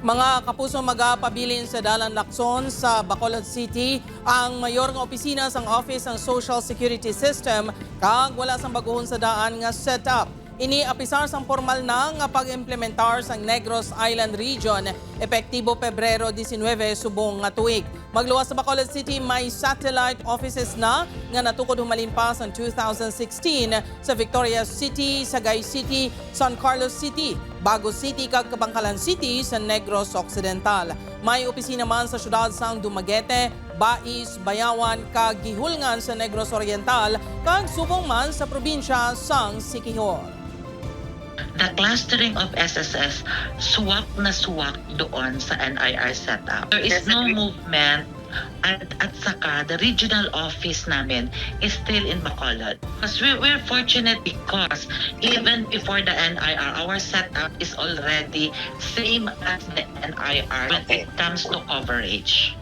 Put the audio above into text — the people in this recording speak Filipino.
Mga kapuso magapabilin sa Dalan Lacson sa Bacolod City ang mayor nga opisina sang Office ng Social Security System kag wala sang baguhon sa daan nga setup. Ini apisar sang formal na nga pag-implementar sang Negros Island Region epektibo Pebrero 19 subong nga tuig. Magluwas sa Bacolod City may satellite offices na nga natukod humalimpas ang 2016 sa Victoria City, Sagay City, San Carlos City, Bago City kag Kabangkalan City sa Negros Occidental. May opisina man sa syudad sang Dumaguete, Bais, Bayawan kag Gihulngan sa Negros Oriental kag subong man sa probinsya sang Siquijor. The clustering of SSS, suwak na suwak doon sa NIR setup. There is no movement at saka the regional office namin is still in Bacolod. Because we're fortunate because even before the NIR, our setup is already same as the NIR when it comes to coverage.